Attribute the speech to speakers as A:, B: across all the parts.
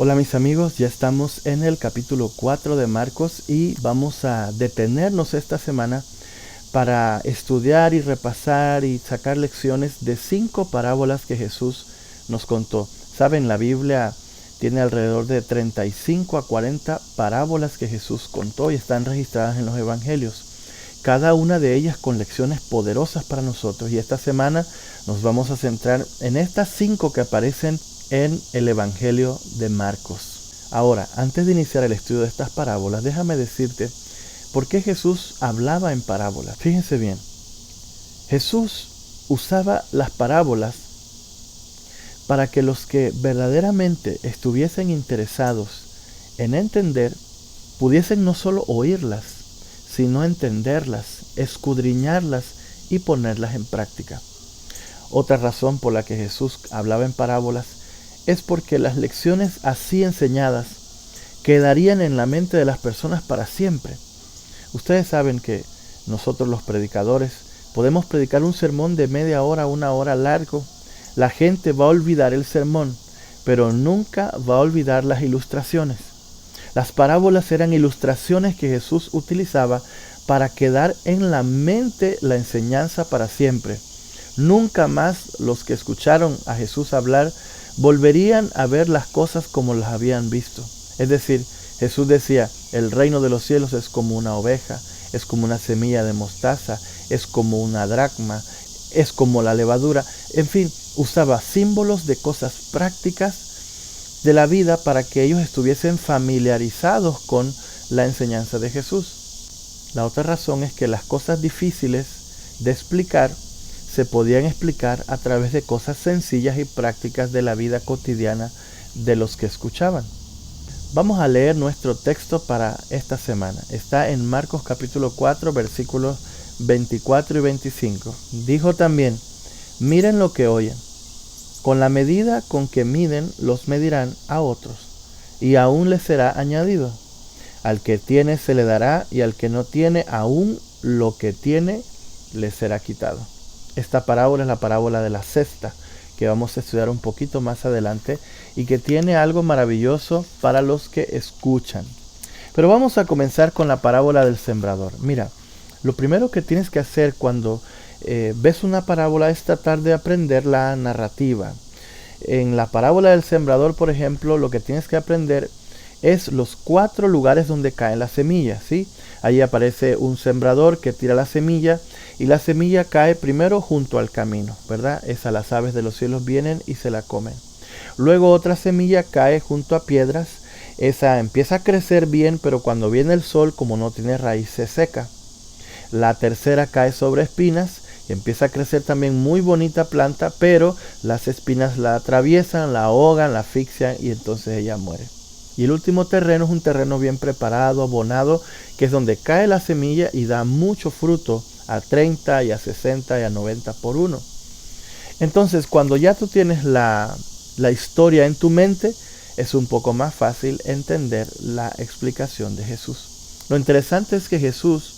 A: Hola mis amigos, ya estamos en el capítulo 4 de Marcos y vamos a detenernos esta semana para estudiar y repasar y sacar lecciones de 5 parábolas que Jesús nos contó. Saben, la Biblia tiene alrededor de 35 a 40 parábolas que Jesús contó y están registradas en los evangelios. Cada una de ellas con lecciones poderosas para nosotros, y esta semana nos vamos a centrar en estas 5 que aparecen en el Evangelio de Marcos. Ahora, antes de iniciar el estudio de estas parábolas, déjame decirte por qué Jesús hablaba en parábolas. Fíjense bien, Jesús usaba las parábolas para que los que verdaderamente estuviesen interesados en entender, pudiesen no solo oírlas, sino entenderlas, escudriñarlas y ponerlas en práctica. Otra razón por la que Jesús hablaba en parábolas es porque las lecciones así enseñadas quedarían en la mente de las personas para siempre. Ustedes saben que nosotros los predicadores podemos predicar un sermón de media hora a 1 hora largo. La gente va a olvidar el sermón, pero nunca va a olvidar las ilustraciones. Las parábolas eran ilustraciones que Jesús utilizaba para quedar en la mente la enseñanza para siempre. Nunca más los que escucharon a Jesús hablar volverían a ver las cosas como las habían visto. Es decir, Jesús decía, el reino de los cielos es como una oveja, es como una semilla de mostaza, es como una dracma, es como la levadura. En fin, usaba símbolos de cosas prácticas de la vida para que ellos estuviesen familiarizados con la enseñanza de Jesús. La otra razón es que las cosas difíciles de explicar se podían explicar a través de cosas sencillas y prácticas de la vida cotidiana de los que escuchaban. Vamos a leer nuestro texto para esta semana. Está en Marcos capítulo 4, versículos 24 y 25. Dijo también, miren lo que oyen. Con la medida con que miden, los medirán a otros, y aún les será añadido. Al que tiene se le dará, y al que no tiene, aún lo que tiene le será quitado. Esta parábola es la parábola de la cesta, que vamos a estudiar un poquito más adelante, y que tiene algo maravilloso para los que escuchan. Pero vamos a comenzar con la parábola del sembrador. Mira, lo primero que tienes que hacer cuando ves una parábola es tratar de aprender la narrativa. En la parábola del sembrador, por ejemplo, lo que tienes que aprender es los 4 lugares donde caen las semillas, ¿sí? Ahí aparece un sembrador que tira la semilla, y la semilla cae primero junto al camino, ¿verdad? Esa, las aves de los cielos vienen y se la comen. Luego otra semilla cae junto a piedras, esa empieza a crecer bien, pero cuando viene el sol, como no tiene raíz, se seca. La tercera cae sobre espinas y empieza a crecer también muy bonita planta, pero las espinas la atraviesan, la ahogan, la asfixian y entonces ella muere. Y el último terreno es un terreno bien preparado, abonado, que es donde cae la semilla y da mucho fruto, a 30 y a 60 y a 90 por 1. Entonces, cuando ya tú tienes la historia en tu mente, es un poco más fácil entender la explicación de Jesús. Lo interesante es que Jesús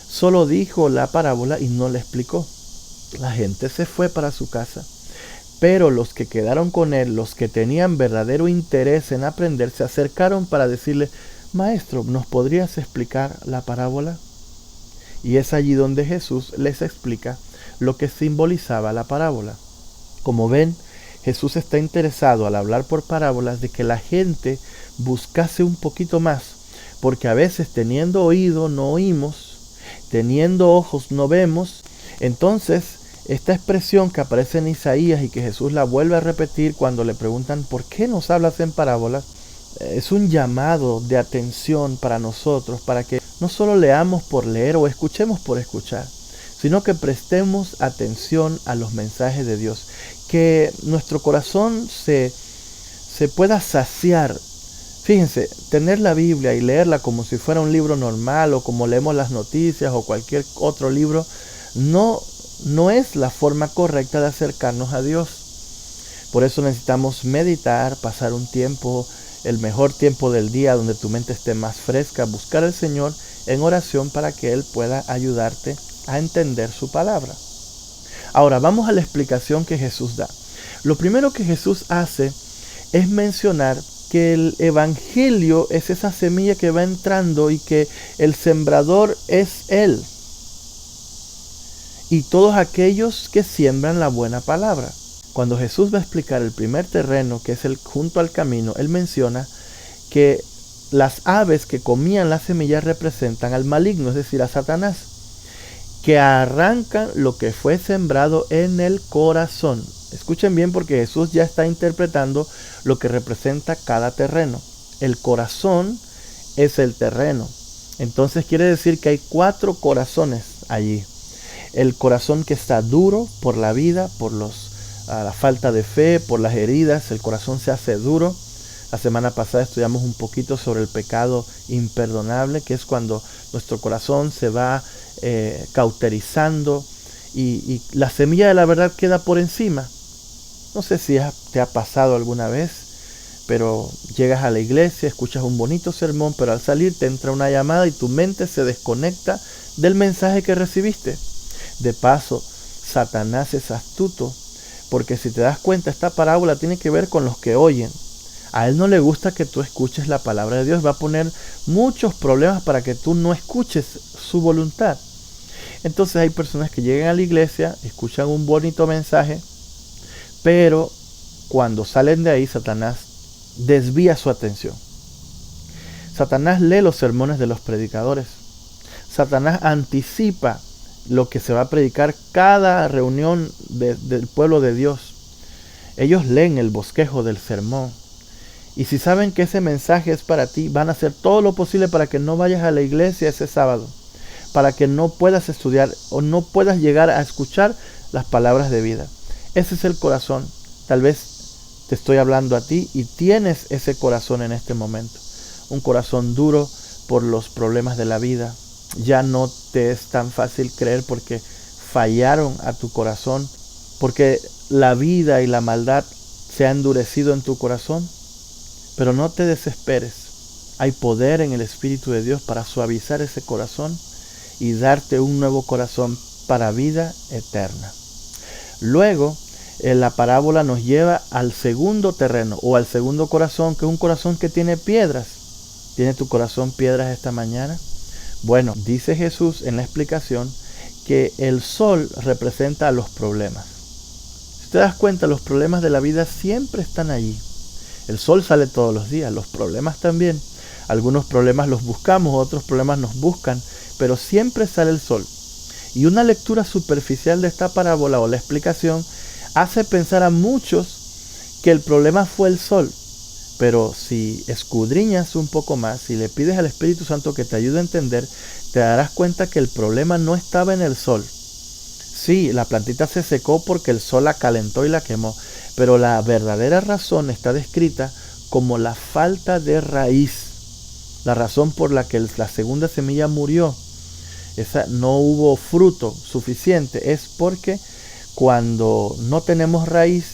A: solo dijo la parábola y no la explicó. La gente se fue para su casa, pero los que quedaron con él, los que tenían verdadero interés en aprender, se acercaron para decirle, Maestro, ¿nos podrías explicar la parábola? Y es allí donde Jesús les explica lo que simbolizaba la parábola. Como ven, Jesús está interesado al hablar por parábolas de que la gente buscase un poquito más, porque a veces teniendo oído no oímos, teniendo ojos no vemos. Entonces, esta expresión que aparece en Isaías y que Jesús la vuelve a repetir cuando le preguntan ¿por qué nos hablas en parábolas? Es un llamado de atención para nosotros, para que no solo leamos por leer o escuchemos por escuchar, sino que prestemos atención a los mensajes de Dios, que nuestro corazón se pueda saciar. Fíjense, tener la Biblia y leerla como si fuera un libro normal o como leemos las noticias o cualquier otro libro, no es la forma correcta de acercarnos a Dios. Por eso necesitamos meditar, pasar un tiempo, el mejor tiempo del día donde tu mente esté más fresca, buscar al Señor en oración para que Él pueda ayudarte a entender su palabra. Ahora vamos a la explicación que Jesús da. Lo primero que Jesús hace es mencionar que el evangelio es esa semilla que va entrando y que el sembrador es Él. Y todos aquellos que siembran la buena palabra. Cuando Jesús va a explicar el primer terreno, que es el junto al camino, Él menciona que las aves que comían las semillas representan al maligno, es decir, a Satanás, que arrancan lo que fue sembrado en el corazón. Escuchen bien, porque Jesús ya está interpretando lo que representa cada terreno. El corazón es el terreno. Entonces quiere decir que hay 4 corazones allí. El corazón que está duro por la vida, por la falta de fe, por las heridas, el corazón se hace duro. La semana pasada estudiamos un poquito sobre el pecado imperdonable, que es cuando nuestro corazón se va cauterizando y la semilla de la verdad queda por encima. No sé si te ha pasado alguna vez, pero llegas a la iglesia, escuchas un bonito sermón, pero al salir te entra una llamada y tu mente se desconecta del mensaje que recibiste. De paso, Satanás es astuto, porque si te das cuenta, esta parábola tiene que ver con los que oyen. A él no le gusta que tú escuches la palabra de Dios. Va a poner muchos problemas para que tú no escuches su voluntad. Entonces hay personas que llegan a la iglesia, escuchan un bonito mensaje, pero cuando salen de ahí, Satanás desvía su atención. Satanás lee los sermones de los predicadores. Satanás anticipa lo que se va a predicar cada reunión del pueblo de Dios. Ellos leen el bosquejo del sermón. Y si saben que ese mensaje es para ti, van a hacer todo lo posible para que no vayas a la iglesia ese sábado, para que no puedas estudiar o no puedas llegar a escuchar las palabras de vida. Ese es el corazón. Tal vez te estoy hablando a ti y tienes ese corazón en este momento. Un corazón duro por los problemas de la vida. Ya no te es tan fácil creer porque fallaron a tu corazón, porque la vida y la maldad se ha endurecido en tu corazón. Pero no te desesperes. Hay poder en el Espíritu de Dios para suavizar ese corazón y darte un nuevo corazón para vida eterna. Luego, la parábola nos lleva al segundo terreno o al segundo corazón, que es un corazón que tiene piedras. ¿Tiene tu corazón piedras esta mañana? Bueno, dice Jesús en la explicación que el sol representa a los problemas. Si te das cuenta, los problemas de la vida siempre están allí. El sol sale todos los días, los problemas también. Algunos problemas los buscamos, otros problemas nos buscan, pero siempre sale el sol. Y una lectura superficial de esta parábola o la explicación hace pensar a muchos que el problema fue el sol. Pero si escudriñas un poco más, si le pides al Espíritu Santo que te ayude a entender, te darás cuenta que el problema no estaba en el sol. Sí, la plantita se secó porque el sol la calentó y la quemó, pero la verdadera razón está descrita como la falta de raíz. La razón por la que la segunda semilla murió, no hubo fruto suficiente, es porque cuando no tenemos raíz,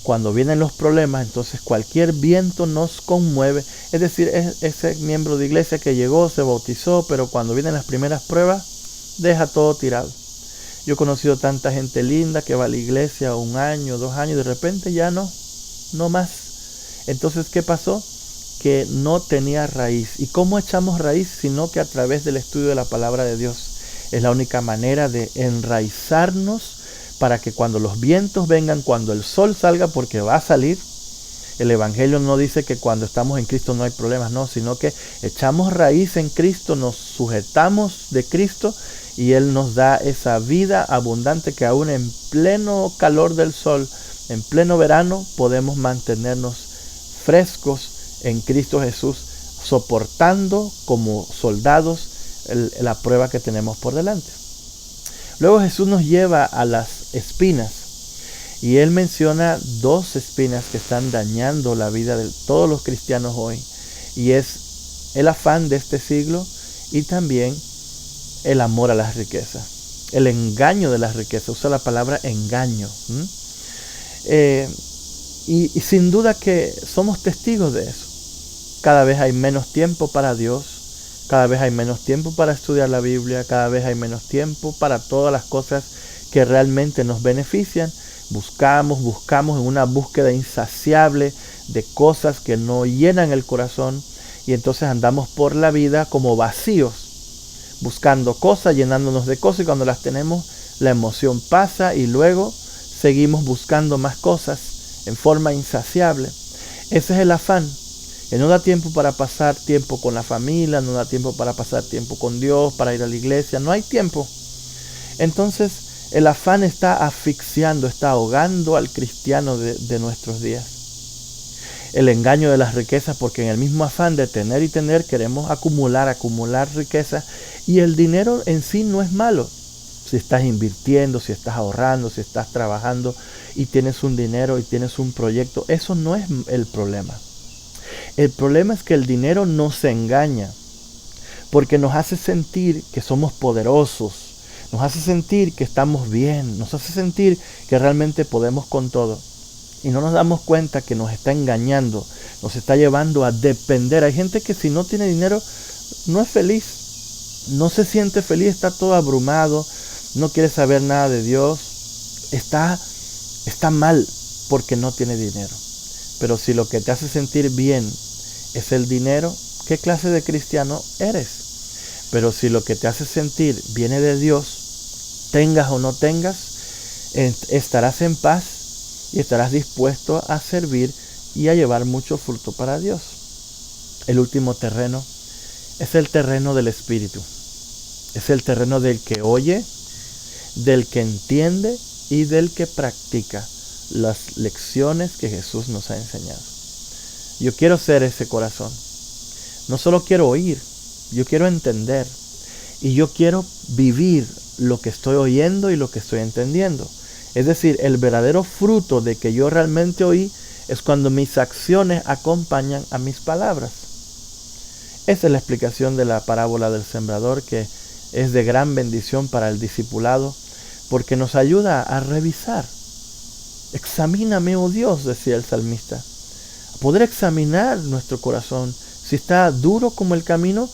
A: cuando vienen los problemas, entonces cualquier viento nos conmueve. Es decir, es ese miembro de iglesia que llegó, se bautizó, pero cuando vienen las primeras pruebas, deja todo tirado. Yo he conocido tanta gente linda que va a la iglesia 1 año, 2 años, y de repente ya no más. Entonces, ¿qué pasó? Que no tenía raíz. ¿Y cómo echamos raíz? Sino que a través del estudio de la palabra de Dios. Es la única manera de enraizarnos para que cuando los vientos vengan, cuando el sol salga, porque va a salir. El Evangelio no dice que cuando estamos en Cristo no hay problemas, no, sino que echamos raíz en Cristo, nos sujetamos de Cristo y Él nos da esa vida abundante que aún en pleno calor del sol, en pleno verano, podemos mantenernos frescos en Cristo Jesús, soportando como soldados la prueba que tenemos por delante. Luego Jesús nos lleva a las espinas y Él menciona 2 espinas que están dañando la vida de todos los cristianos hoy, y es el afán de este siglo y también el amor a las riquezas, el engaño de las riquezas. Usa la palabra engaño. Y sin duda que somos testigos de eso. Cada vez hay menos tiempo para Dios, cada vez hay menos tiempo para estudiar la Biblia, cada vez hay menos tiempo para todas las cosas que realmente nos benefician. Buscamos en una búsqueda insaciable de cosas que no llenan el corazón, y entonces andamos por la vida como vacíos, buscando cosas, llenándonos de cosas, y cuando las tenemos la emoción pasa y luego seguimos buscando más cosas en forma insaciable. Ese es el afán, que no da tiempo para pasar tiempo con la familia, no da tiempo para pasar tiempo con Dios, para ir a la iglesia, no hay tiempo. Entonces el afán está asfixiando, está ahogando al cristiano de nuestros días. El engaño de las riquezas, porque en el mismo afán de tener y tener queremos acumular riqueza, y el dinero en sí no es malo. Si estás invirtiendo, si estás ahorrando, si estás trabajando y tienes un dinero y tienes un proyecto, eso no es el problema. El problema es que el dinero nos engaña, porque nos hace sentir que somos poderosos, nos hace sentir que estamos bien, nos hace sentir que realmente podemos con todo. Y no nos damos cuenta que nos está engañando, nos está llevando a depender. Hay gente que si no tiene dinero no es feliz, no se siente feliz, está todo abrumado, no quiere saber nada de Dios, está mal porque no tiene dinero. Pero si lo que te hace sentir bien es el dinero, ¿qué clase de cristiano eres? Pero si lo que te hace sentir viene de Dios, tengas o no tengas, estarás en paz y estarás dispuesto a servir y a llevar mucho fruto para Dios. El último terreno es el terreno del Espíritu. Es el terreno del que oye, del que entiende y del que practica las lecciones que Jesús nos ha enseñado. Yo quiero ser ese corazón. No solo quiero oír, yo quiero entender. Y yo quiero vivir lo que estoy oyendo y lo que estoy entendiendo. Es decir, el verdadero fruto de que yo realmente oí es cuando mis acciones acompañan a mis palabras. Esa es la explicación de la parábola del sembrador, que es de gran bendición para el discipulado, porque nos ayuda a revisar. Examíname, oh Dios, decía el salmista, a poder examinar nuestro corazón. Si está duro como el camino,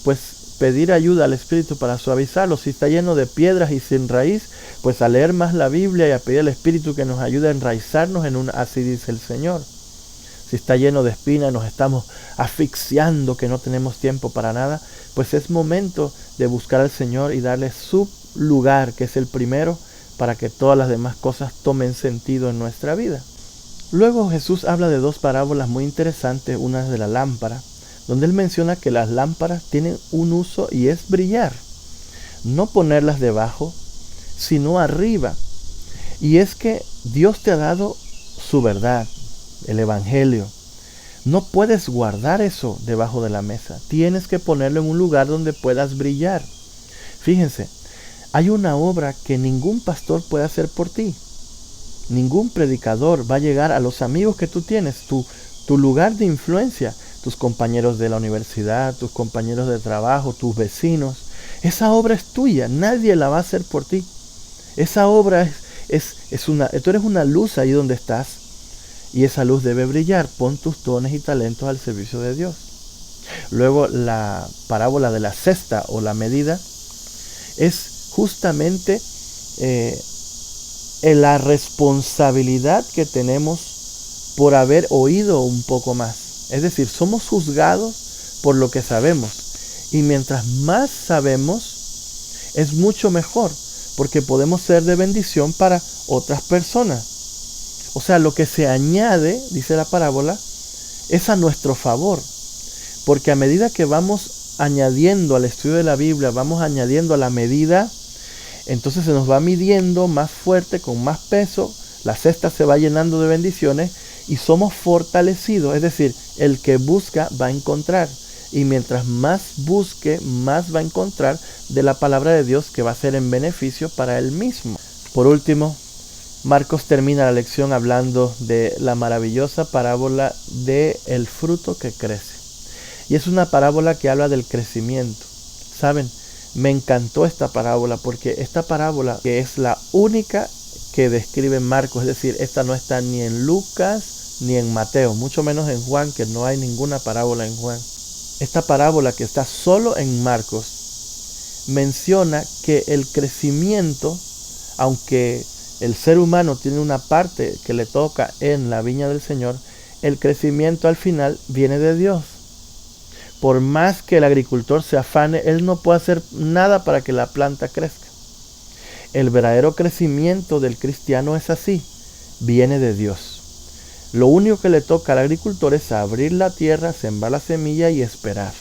A: pues pedir ayuda al Espíritu para suavizarlo. Si está lleno de piedras y sin raíz, pues a leer más la Biblia y a pedir al Espíritu que nos ayude a enraizarnos en así dice el Señor. Si está lleno de espinas, nos estamos asfixiando, que no tenemos tiempo para nada, pues es momento de buscar al Señor y darle su lugar, que es el primero, para que todas las demás cosas tomen sentido en nuestra vida. Luego Jesús habla de dos parábolas muy interesantes, una es de la lámpara, donde él menciona que las lámparas tienen un uso y es brillar, no ponerlas debajo, sino arriba. Y es que Dios te ha dado su verdad, el Evangelio. No puedes guardar eso debajo de la mesa, tienes que ponerlo en un lugar donde puedas brillar. Fíjense, hay una obra que ningún pastor puede hacer por ti. Ningún predicador va a llegar a los amigos que tú tienes, tu lugar de influencia, tus compañeros de la universidad, tus compañeros de trabajo, tus vecinos. Esa obra es tuya, nadie la va a hacer por ti. Esa obra tú eres una luz ahí donde estás, y esa luz debe brillar. Pon tus dones y talentos al servicio de Dios. Luego la parábola de la cesta o la medida es justamente la responsabilidad que tenemos por haber oído un poco más. Es decir, somos juzgados por lo que sabemos. Y mientras más sabemos, es mucho mejor, porque podemos ser de bendición para otras personas. O sea, lo que se añade, dice la parábola, es a nuestro favor. Porque a medida que vamos añadiendo al estudio de la Biblia, vamos añadiendo a la medida, entonces se nos va midiendo más fuerte, con más peso, la cesta se va llenando de bendiciones y somos fortalecidos. Es decir, el que busca va a encontrar. Y mientras más busque, más va a encontrar de la palabra de Dios, que va a ser en beneficio para él mismo. Por último, Marcos termina la lección hablando de la maravillosa parábola del fruto que crece. Y es una parábola que habla del crecimiento. ¿Saben? Me encantó esta parábola, porque esta parábola, que es la única que describe Marcos, es decir, esta no está ni en Lucas ni en Mateo, mucho menos en Juan, que no hay ninguna parábola en Juan. Esta parábola, que está solo en Marcos, menciona que el crecimiento, aunque el ser humano tiene una parte que le toca en la viña del Señor, el crecimiento al final viene de Dios. Por más que el agricultor se afane, él no puede hacer nada para que la planta crezca. El verdadero crecimiento del cristiano es así, viene de Dios. Lo único que le toca al agricultor es abrir la tierra, sembrar la semilla y esperar.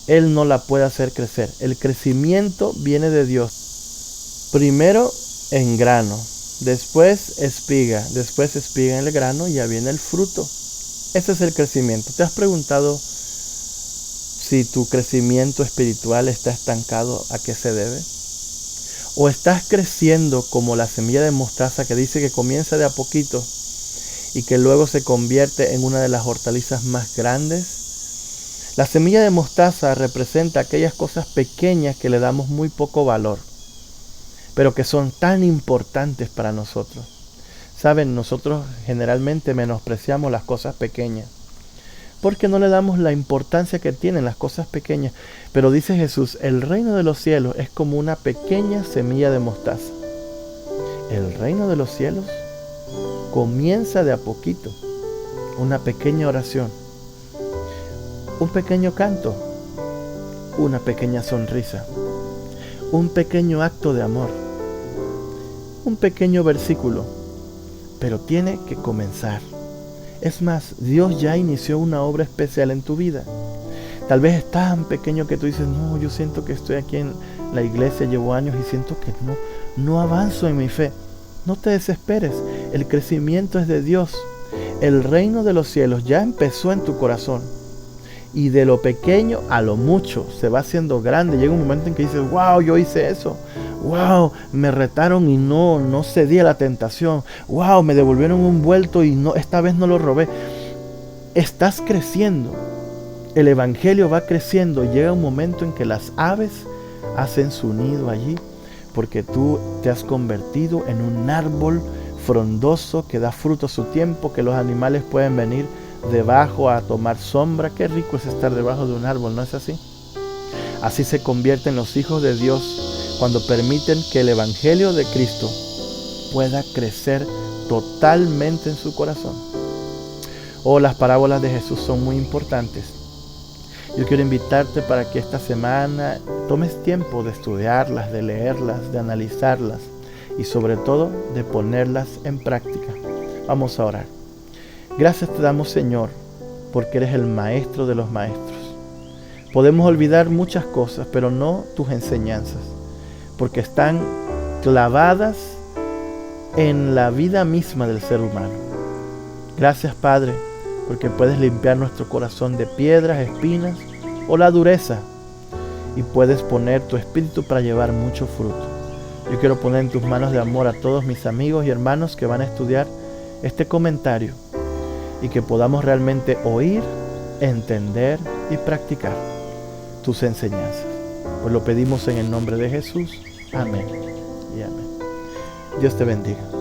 A: Él no la puede hacer crecer. El crecimiento viene de Dios. Primero en grano, después espiga en el grano y ya viene el fruto. Ese es el crecimiento. ¿Te has preguntado si tu crecimiento espiritual está estancado? ¿A qué se debe? ¿O estás creciendo como la semilla de mostaza que dice que comienza de a poquito y que luego se convierte en una de las hortalizas más grandes? La semilla de mostaza representa aquellas cosas pequeñas que le damos muy poco valor, pero que son tan importantes para nosotros. Saben, nosotros generalmente menospreciamos las cosas pequeñas, porque no le damos la importancia que tienen las cosas pequeñas. Pero dice Jesús, el reino de los cielos es como una pequeña semilla de mostaza. El reino de los cielos comienza de a poquito, una pequeña oración, un pequeño canto, una pequeña sonrisa, un pequeño acto de amor, un pequeño versículo, pero tiene que comenzar. Es más, Dios ya inició una obra especial en tu vida. Tal vez es tan pequeño que tú dices, no, yo siento que estoy aquí en la iglesia, llevo años y siento que no avanzo en mi fe. No te desesperes, el crecimiento es de Dios. El reino de los cielos ya empezó en tu corazón. Y de lo pequeño a lo mucho se va haciendo grande. Llega un momento en que dices, wow, yo hice eso. Wow, me retaron y no cedí a la tentación. Wow, me devolvieron un vuelto y esta vez no lo robé. Estás creciendo. El evangelio va creciendo. Llega un momento en que las aves hacen su nido allí, porque tú te has convertido en un árbol frondoso que da fruto a su tiempo, que los animales pueden venir debajo a tomar sombra. Qué rico es estar debajo de un árbol, ¿no es así? Así se convierten los hijos de Dios cuando permiten que el evangelio de Cristo pueda crecer totalmente en su corazón. Las parábolas de Jesús son muy importantes. Yo quiero invitarte para que esta semana tomes tiempo de estudiarlas, de leerlas, de analizarlas y sobre todo de ponerlas en práctica. Vamos a orar. Gracias te damos, Señor, porque eres el maestro de los maestros. Podemos olvidar muchas cosas, pero no tus enseñanzas, porque están clavadas en la vida misma del ser humano. Gracias, Padre, porque puedes limpiar nuestro corazón de piedras, espinas o la dureza, y puedes poner tu espíritu para llevar mucho fruto. Yo quiero poner en tus manos de amor a todos mis amigos y hermanos que van a estudiar este comentario, y que podamos realmente oír, entender y practicar tus enseñanzas. Pues lo pedimos en el nombre de Jesús. Amén y amén. Dios te bendiga.